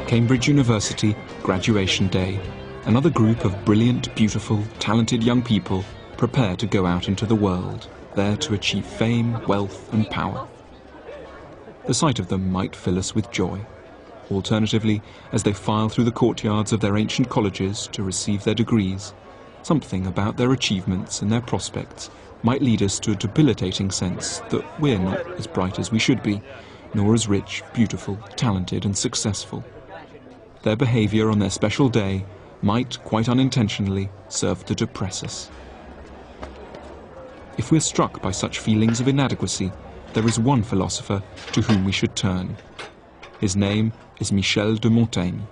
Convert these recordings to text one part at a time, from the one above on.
Cambridge University, graduation day. Another group of brilliant, beautiful, talented young people prepare to go out into the world, there to achieve fame, wealth and power. The sight of them might fill us with joy. Alternatively, as they file through the courtyards of their ancient colleges to receive their degrees, something about their achievements and their prospects might lead us to a debilitating sense that we're not as bright as we should be, nor as rich, beautiful, talented and successful. Their behaviour on their special day might, quite unintentionally, serve to depress us. If we're struck by such feelings of inadequacy, there is one philosopher to whom we should turn. His name is Michel de Montaigne.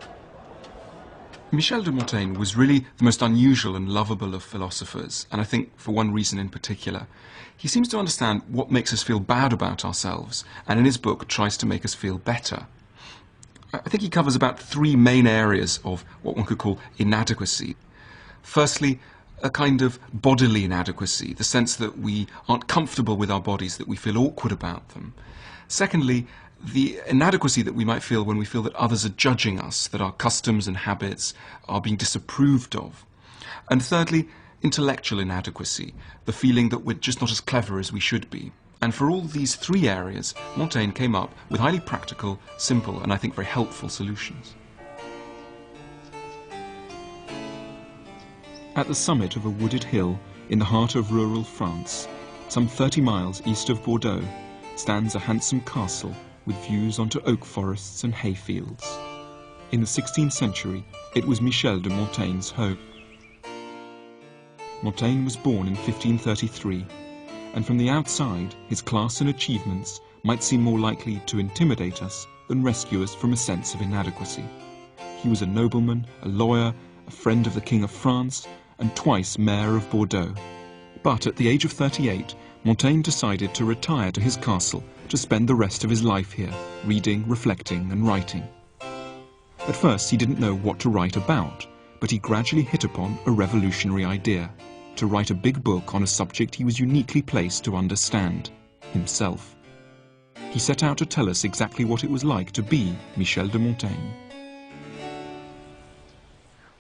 Michel de Montaigne was really the most unusual and lovable of philosophers, and I think for one reason in particular. He seems to understand what makes us feel bad about ourselves, and in his book tries to make us feel better. I think he covers about three main areas of what one could call inadequacy. Firstly, a kind of bodily inadequacy, the sense that we aren't comfortable with our bodies, that we feel awkward about them. Secondly, the inadequacy that we might feel when we feel that others are judging us, that our customs and habits are being disapproved of. And thirdly, intellectual inadequacy, the feeling that we're just not as clever as we should be. And for all these three areas, Montaigne came up with highly practical, simple, and I think very helpful solutions. At the summit of a wooded hill in the heart of rural France, some 30 miles east of Bordeaux, stands a handsome castle with views onto oak forests and hayfields. In the 16th century, it was Michel de Montaigne's home. Montaigne was born in 1533, and from the outside, his class and achievements might seem more likely to intimidate us than rescue us from a sense of inadequacy. He was a nobleman, a lawyer, a friend of the King of France, and twice mayor of Bordeaux. But at the age of 38, Montaigne decided to retire to his castle to spend the rest of his life here, reading, reflecting, and writing. At first, he didn't know what to write about, but he gradually hit upon a revolutionary idea: to write a big book on a subject he was uniquely placed to understand, himself. He set out to tell us exactly what it was like to be Michel de Montaigne.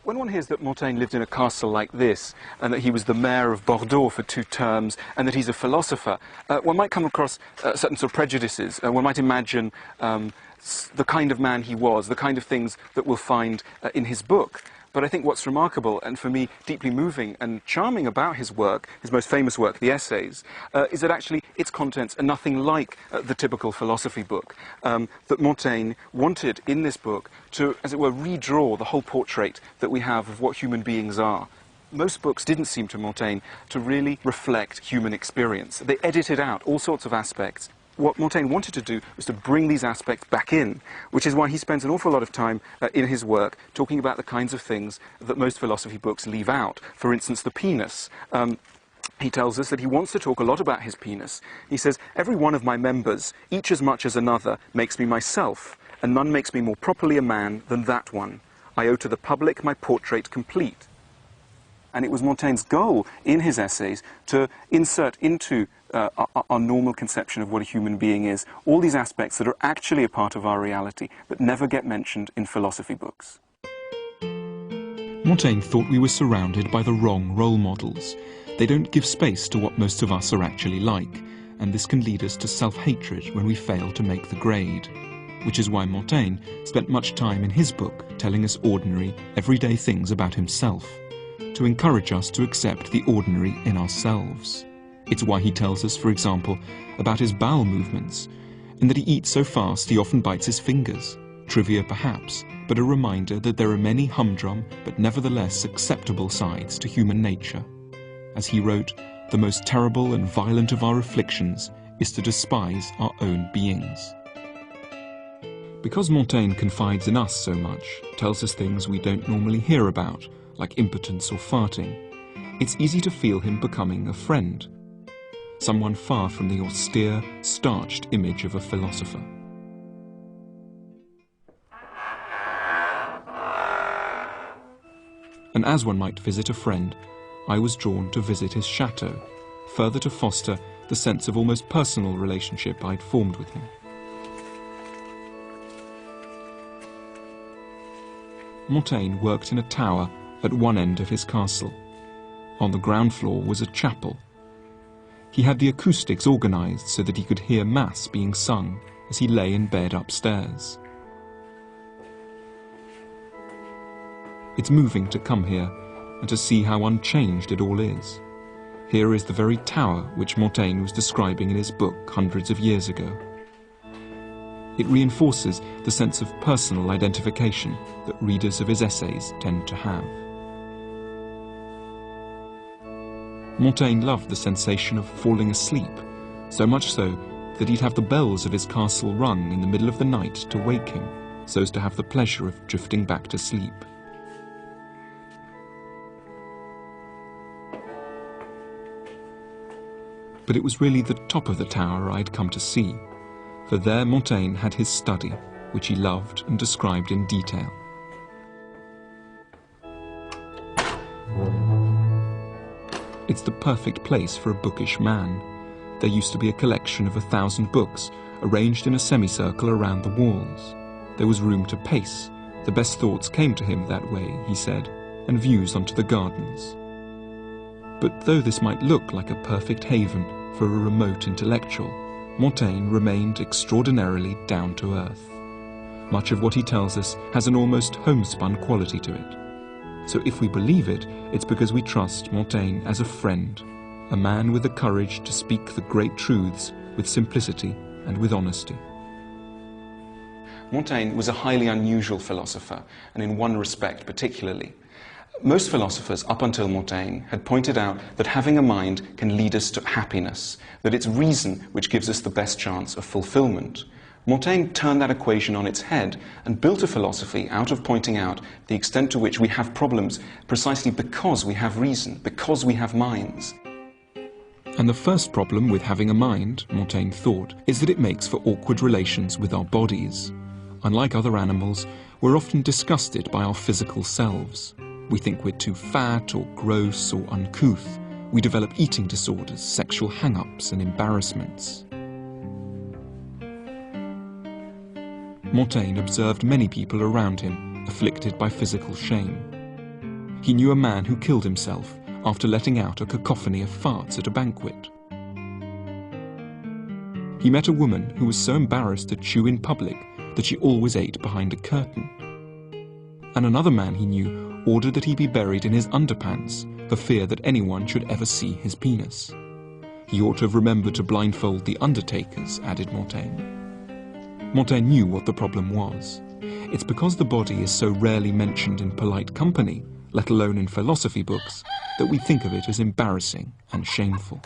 When one hears that Montaigne lived in a castle like this, and that he was the mayor of Bordeaux for 2 terms, and that he's a philosopher, one might come across certain sort of prejudices. One might imagine the kind of man he was, the kind of things that we'll find in his book. But I think what's remarkable, and for me deeply moving and charming about his work, his most famous work, the Essays, is that actually its contents are nothing like the typical philosophy book. That Montaigne wanted in this book to, as it were, redraw the whole portrait that we have of what human beings are. Most books didn't seem to Montaigne to really reflect human experience. They edited out all sorts of aspects. What Montaigne wanted to do was to bring these aspects back in, which is why he spends an awful lot of time in his work talking about the kinds of things that most philosophy books leave out. For instance, the penis. He tells us that he wants to talk a lot about his penis. He says, "Every one of my members, each as much as another, makes me myself, and none makes me more properly a man than that one. I owe to the public my portrait complete." And it was Montaigne's goal in his essays to insert into our normal conception of what a human being is all these aspects that are actually a part of our reality, but never get mentioned in philosophy books. Montaigne thought we were surrounded by the wrong role models. They don't give space to what most of us are actually like, and this can lead us to self-hatred when we fail to make the grade. Which is why Montaigne spent much time in his book telling us ordinary, everyday things about himself, to encourage us to accept the ordinary in ourselves. It's why he tells us, for example, about his bowel movements, and that he eats so fast he often bites his fingers. Trivia perhaps, but a reminder that there are many humdrum but nevertheless acceptable sides to human nature. As he wrote, "The most terrible and violent of our afflictions is to despise our own beings." Because Montaigne confides in us so much, tells us things we don't normally hear about, like impotence or farting, it's easy to feel him becoming a friend. Someone far from the austere, starched image of a philosopher. And as one might visit a friend, I was drawn to visit his chateau, further to foster the sense of almost personal relationship I'd formed with him. Montaigne worked in a tower at one end of his castle. On the ground floor was a chapel. He had the acoustics organised so that he could hear Mass being sung as he lay in bed upstairs. It's moving to come here and to see how unchanged it all is. Here is the very tower which Montaigne was describing in his book hundreds of years ago. It reinforces the sense of personal identification that readers of his essays tend to have. Montaigne loved the sensation of falling asleep, so much so that he'd have the bells of his castle rung in the middle of the night to wake him, so as to have the pleasure of drifting back to sleep. But it was really the top of the tower I'd come to see, for there Montaigne had his study, which he loved and described in detail. It's the perfect place for a bookish man. There used to be a collection of 1,000 books arranged in a semicircle around the walls. There was room to pace. The best thoughts came to him that way, he said, and views onto the gardens. But though this might look like a perfect haven for a remote intellectual, Montaigne remained extraordinarily down to earth. Much of what he tells us has an almost homespun quality to it. So if we believe it, it's because we trust Montaigne as a friend, a man with the courage to speak the great truths with simplicity and with honesty. Montaigne was a highly unusual philosopher, and in one respect particularly. Most philosophers up until Montaigne had pointed out that having a mind can lead us to happiness, that it's reason which gives us the best chance of fulfillment. Montaigne turned that equation on its head and built a philosophy out of pointing out the extent to which we have problems precisely because we have reason, because we have minds. And the first problem with having a mind, Montaigne thought, is that it makes for awkward relations with our bodies. Unlike other animals, we're often disgusted by our physical selves. We think we're too fat or gross or uncouth. We develop eating disorders, sexual hang-ups and embarrassments. Montaigne observed many people around him afflicted by physical shame. He knew a man who killed himself after letting out a cacophony of farts at a banquet. He met a woman who was so embarrassed to chew in public that she always ate behind a curtain. And another man he knew ordered that he be buried in his underpants for fear that anyone should ever see his penis. He ought to have remembered to blindfold the undertakers, added Montaigne. Montaigne knew what the problem was. It's because the body is so rarely mentioned in polite company, let alone in philosophy books, that we think of it as embarrassing and shameful.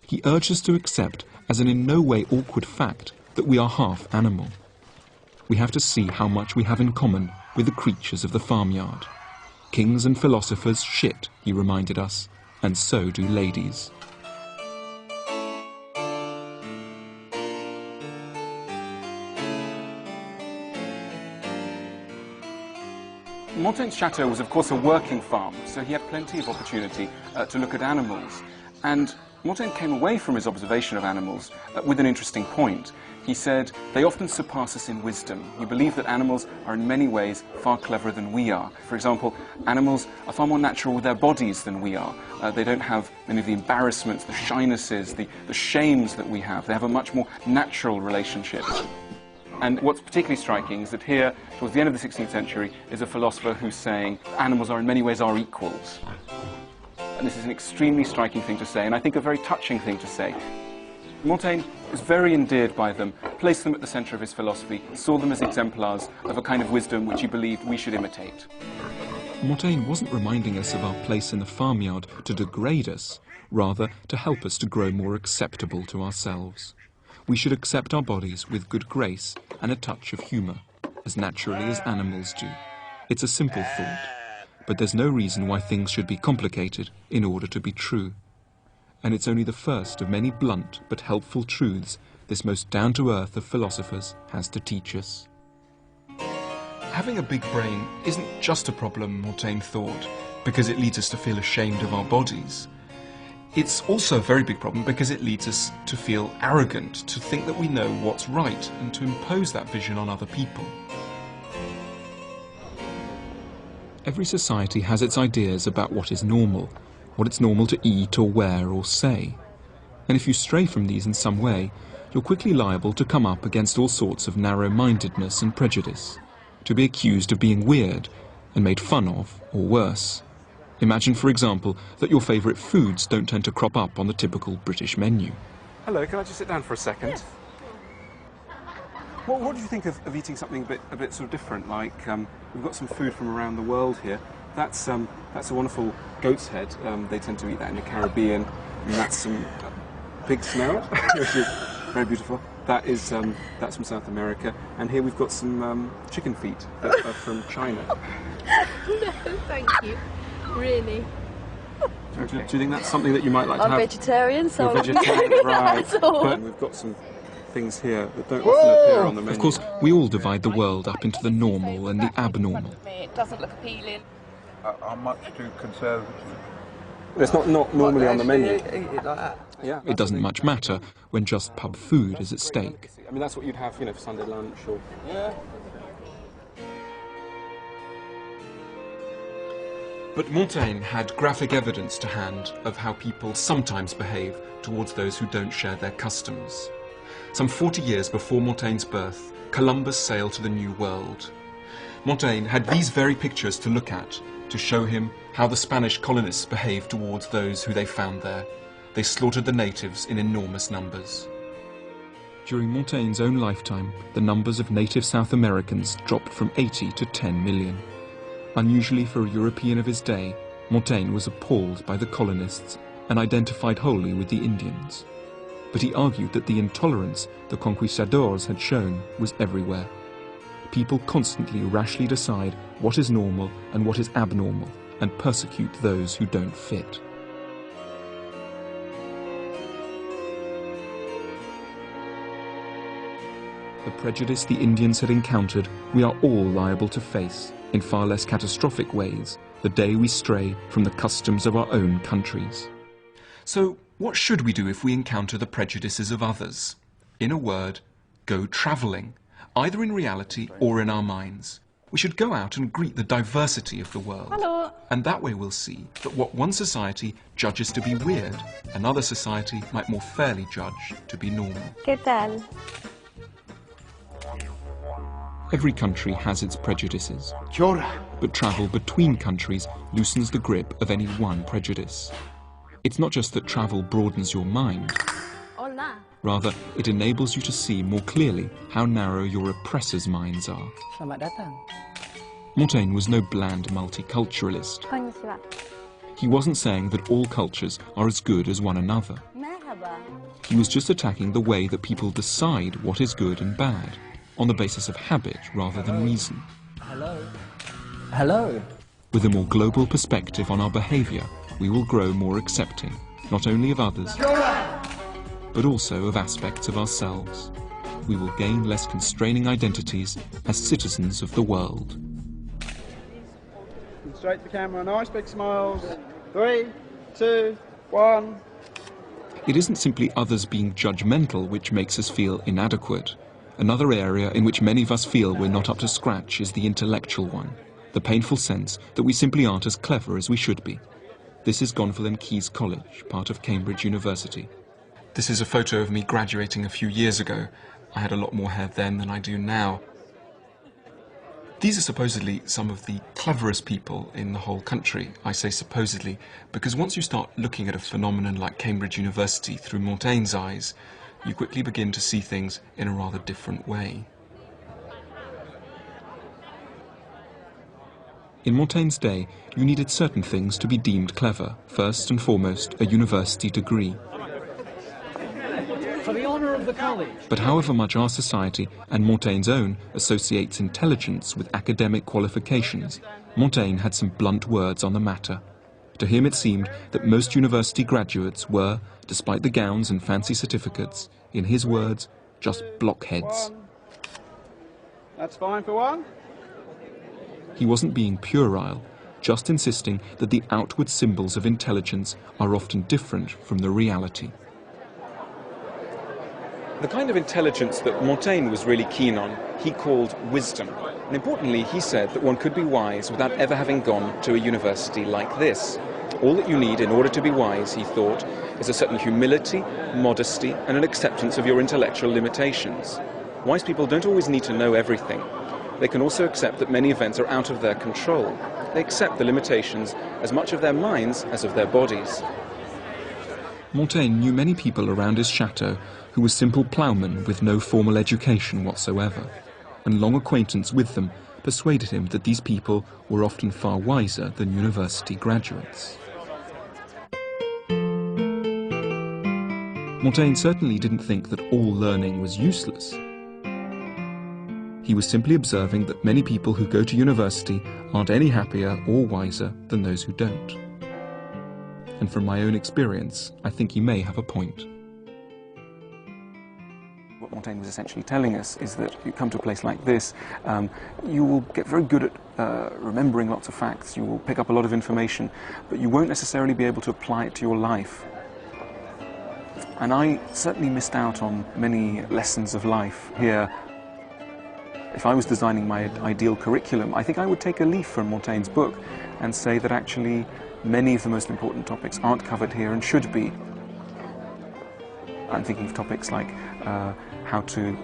He urged us to accept as an in no way awkward fact that we are half animal. We have to see how much we have in common with the creatures of the farmyard. Kings and philosophers shit, he reminded us, and so do ladies. Montaigne's chateau was, of course, a working farm, so he had plenty of opportunity to look at animals. And Montaigne came away from his observation of animals with an interesting point. He said, they often surpass us in wisdom. He believed that animals are in many ways far cleverer than we are. For example, animals are far more natural with their bodies than we are. They don't have many of the embarrassments, the shynesses, the shames that we have. They have a much more natural relationship. And what's particularly striking is that here, towards the end of the 16th century, is a philosopher who's saying animals are in many ways our equals. And this is an extremely striking thing to say, and I think a very touching thing to say. Montaigne was very endeared by them, placed them at the centre of his philosophy, saw them as exemplars of a kind of wisdom which he believed we should imitate. Montaigne wasn't reminding us of our place in the farmyard to degrade us, rather to help us to grow more acceptable to ourselves. We should accept our bodies with good grace and a touch of humour, as naturally as animals do. It's a simple thought, but there's no reason why things should be complicated in order to be true. And it's only the first of many blunt but helpful truths this most down-to-earth of philosophers has to teach us. Having a big brain isn't just a problem, Montaigne thought, because it leads us to feel ashamed of our bodies. It's also a very big problem because it leads us to feel arrogant, to think that we know what's right, and to impose that vision on other people. Every society has its ideas about what is normal, what it's normal to eat or wear or say. And if you stray from these in some way, you're quickly liable to come up against all sorts of narrow-mindedness and prejudice, to be accused of being weird and made fun of, or worse. Imagine, for example, that your favourite foods don't tend to crop up on the typical British menu. Hello, can I just sit down for a second? Yes. What do you think of eating something a bit sort of different? Like, we've got some food from around the world here. That's a wonderful goat's head. They tend to eat that in the Caribbean. And that's some pig snout, which is very beautiful. That's from South America. And here we've got some chicken feet that are from China. No, thank you. Really. Do you think that's something that you might like to have? I'm vegetarian, so You're vegetarian, right? But we've got some things here that don't often appear on the menu. Of course, we all divide the world up into the normal and the abnormal. it doesn't look appealing. I'm much too conservative. It's not normally on the menu. Eat it like that. Yeah, It doesn't much matter when just pub food is at stake. I mean, that's what you'd have, for Sunday lunch or... Yeah. But Montaigne had graphic evidence to hand of how people sometimes behave towards those who don't share their customs. Some 40 years before Montaigne's birth, Columbus sailed to the New World. Montaigne had these very pictures to look at to show him how the Spanish colonists behaved towards those who they found there. They slaughtered the natives in enormous numbers. During Montaigne's own lifetime, the numbers of native South Americans dropped from 80 to 10 million. Unusually for a European of his day, Montaigne was appalled by the colonists and identified wholly with the Indians. But he argued that the intolerance the conquistadors had shown was everywhere. People constantly rashly decide what is normal and what is abnormal, and persecute those who don't fit. The prejudice the Indians had encountered, we are all liable to face, in far less catastrophic ways, the day we stray from the customs of our own countries. So, what should we do if we encounter the prejudices of others? In a word, go travelling, either in reality or in our minds. We should go out and greet the diversity of the world. Hello. And that way we'll see that what one society judges to be weird, another society might more fairly judge to be normal. ¿Qué tal? Every country has its prejudices, Chora. but travel between countries loosens the grip of any one prejudice. It's not just that travel broadens your mind, Hola. rather it enables you to see more clearly how narrow your oppressors' minds are. Selamat datang. Montaigne was no bland multiculturalist. Konnichiwa. He wasn't saying that all cultures are as good as one another. Merhaba. He was just attacking the way that people decide what is good and bad, on the basis of habit rather than reason. Hello. Hello. With a more global perspective on our behaviour, we will grow more accepting, not only of others, but also of aspects of ourselves. We will gain less constraining identities as citizens of the world. Straight to the camera, nice big smiles. 3, 2, 1. It isn't simply others being judgmental which makes us feel inadequate. Another area in which many of us feel we're not up to scratch is the intellectual one, the painful sense that we simply aren't as clever as we should be. This is Gonville and Keyes College, part of Cambridge University. This is a photo of me graduating a few years ago. I had a lot more hair then than I do now. These are supposedly some of the cleverest people in the whole country. I say supposedly because once you start looking at a phenomenon like Cambridge University through Montaigne's eyes, you quickly begin to see things in a rather different way. In Montaigne's day, you needed certain things to be deemed clever. First and foremost, a university degree. For the honour of the college. But however much our society, and Montaigne's own, associates intelligence with academic qualifications, Montaigne had some blunt words on the matter. To him it seemed that most university graduates were, despite the gowns and fancy certificates, in his words, just blockheads. 1. That's fine for 1. He wasn't being puerile, just insisting that the outward symbols of intelligence are often different from the reality. The kind of intelligence that Montaigne was really keen on, he called wisdom. And importantly, he said that one could be wise without ever having gone to a university like this. All that you need in order to be wise, he thought, is a certain humility, modesty, and an acceptance of your intellectual limitations. Wise people don't always need to know everything. They can also accept that many events are out of their control. They accept the limitations as much of their minds as of their bodies. Montaigne knew many people around his chateau who were simple ploughmen with no formal education whatsoever, and long acquaintance with them persuaded him that these people were often far wiser than university graduates. Montaigne certainly didn't think that all learning was useless. He was simply observing that many people who go to university aren't any happier or wiser than those who don't. And from my own experience, I think he may have a point. What Montaigne was essentially telling us is that you come to a place like this, you will get very good at remembering lots of facts, you will pick up a lot of information, but you won't necessarily be able to apply it to your life. And I certainly missed out on many lessons of life here. If I was designing my ideal curriculum, I think I would take a leaf from Montaigne's book and say that actually many of the most important topics aren't covered here and should be. I'm thinking of topics like how to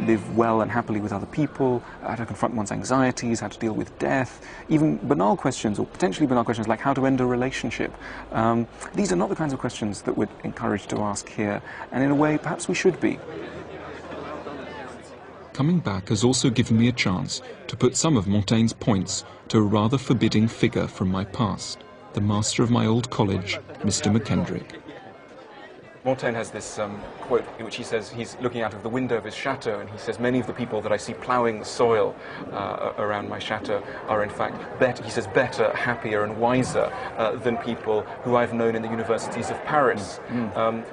live well and happily with other people, how to confront one's anxieties, how to deal with death, even banal questions, or potentially banal questions like how to end a relationship. These are not the kinds of questions that we're encouraged to ask here, and in a way, perhaps we should be. Coming back has also given me a chance to put some of Montaigne's points to a rather forbidding figure from my past, the master of my old college, Mr. McKendrick. Montaigne has this quote in which he says he's looking out of the window of his chateau, and he says many of the people that I see ploughing the soil around my chateau are in fact better, he says, better, happier and wiser than people who I've known in the universities of Paris.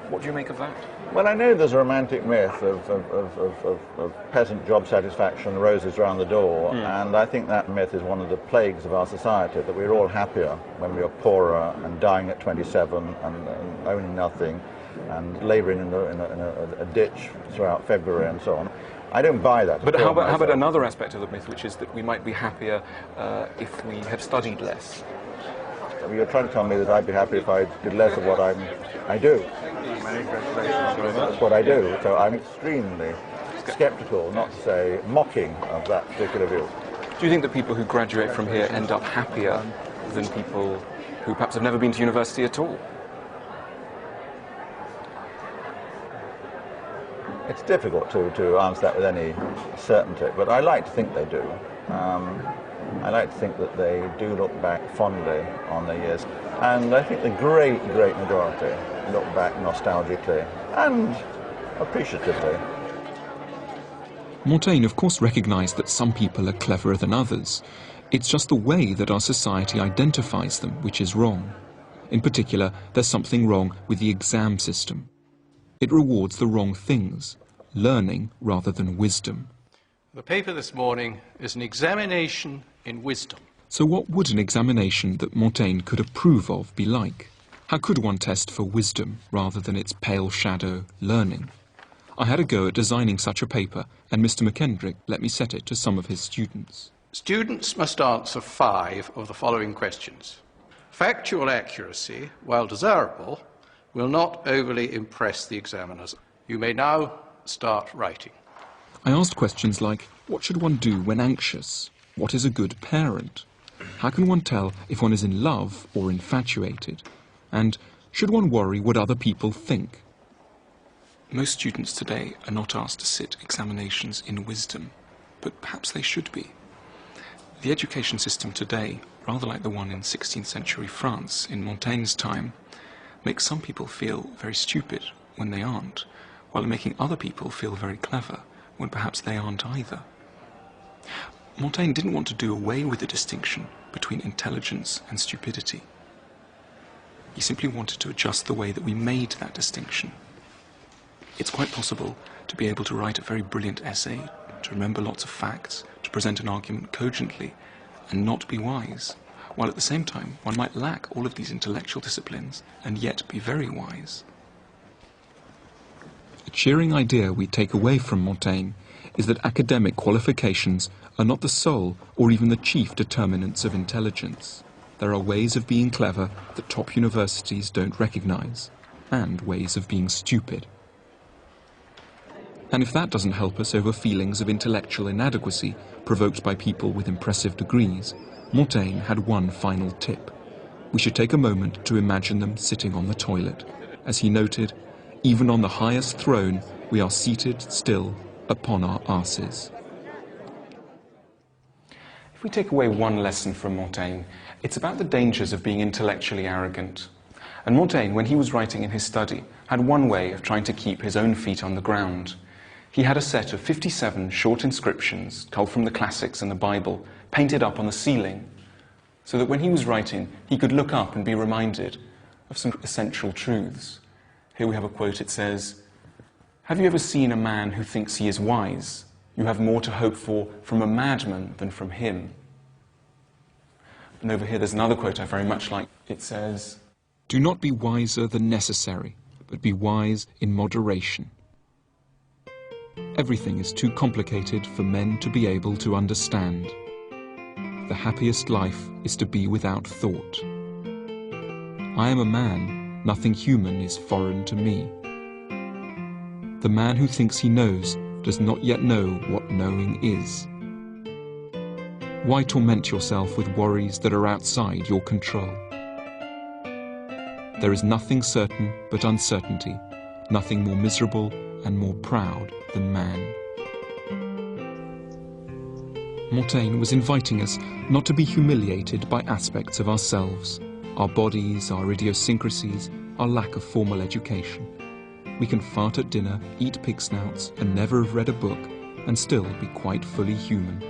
What do you make of that? Well, I know there's a romantic myth of peasant job satisfaction, roses around the door, and I think that myth is one of the plagues of our society, that we're all happier when we are poorer and dying at 27 and owning nothing and labouring in a ditch throughout February and so on. I don't buy that. But how about another aspect of the myth, which is that we might be happier if we had studied less? You're trying to tell me that I'd be happy if I did less of what I do. That's what I do. So I'm extremely sceptical, not to say mocking, of that particular view. Do you think that people who graduate from here end up happier than people who perhaps have never been to university at all? It's difficult to answer that with any certainty, but I like to think they do. I like to think that they do look back fondly on their years, and I think the great majority look back nostalgically and appreciatively. Montaigne, of course, recognised that some people are cleverer than others. It's just the way that our society identifies them which is wrong. In particular, there's something wrong with the exam system. It rewards the wrong things, learning rather than wisdom. The paper this morning is an examination in wisdom. So what would an examination that Montaigne could approve of be like? How could one test for wisdom rather than its pale shadow, learning? I had a go at designing such a paper, and Mr. McKendrick let me set it to some of his students. Students must answer 5 of the following questions. Factual accuracy, while desirable, will not overly impress the examiners. You may now start writing. I asked questions like, what should one do when anxious? What is a good parent? How can one tell if one is in love or infatuated? And should one worry what other people think? Most students today are not asked to sit examinations in wisdom, but perhaps they should be. The education system today, rather like the one in 16th century France in Montaigne's time, makes some people feel very stupid when they aren't, while making other people feel very clever when perhaps they aren't either. Montaigne didn't want to do away with the distinction between intelligence and stupidity. He simply wanted to adjust the way that we made that distinction. It's quite possible to be able to write a very brilliant essay, to remember lots of facts, to present an argument cogently, and not be wise, while at the same time one might lack all of these intellectual disciplines and yet be very wise. A cheering idea we take away from Montaigne is that academic qualifications are not the sole or even the chief determinants of intelligence. There are ways of being clever that top universities don't recognize, and ways of being stupid. And if that doesn't help us over feelings of intellectual inadequacy provoked by people with impressive degrees, Montaigne had one final tip. We should take a moment to imagine them sitting on the toilet. As he noted, even on the highest throne, we are seated still upon our arses. If we take away one lesson from Montaigne, it's about the dangers of being intellectually arrogant. And Montaigne, when he was writing in his study, had one way of trying to keep his own feet on the ground. He had a set of 57 short inscriptions, culled from the classics and the Bible, painted up on the ceiling, so that when he was writing, he could look up and be reminded of some essential truths. Here we have a quote. It says, "Have you ever seen a man who thinks he is wise? You have more to hope for from a madman than from him." And over here there's another quote I very much like. It says, "Do not be wiser than necessary, but be wise in moderation." Everything is too complicated for men to be able to understand. The happiest life is to be without thought. I am a man, nothing human is foreign to me. The man who thinks he knows does not yet know what knowing is. Why torment yourself with worries that are outside your control? There is nothing certain but uncertainty, nothing more miserable and more proud than man. Montaigne was inviting us not to be humiliated by aspects of ourselves, our bodies, our idiosyncrasies, our lack of formal education. We can fart at dinner, eat pig snouts, and never have read a book, and still be quite fully human.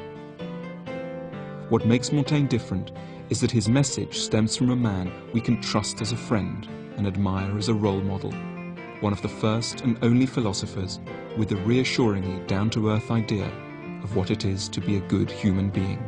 What makes Montaigne different is that his message stems from a man we can trust as a friend and admire as a role model, one of the first and only philosophers with a reassuringly down-to-earth idea of what it is to be a good human being.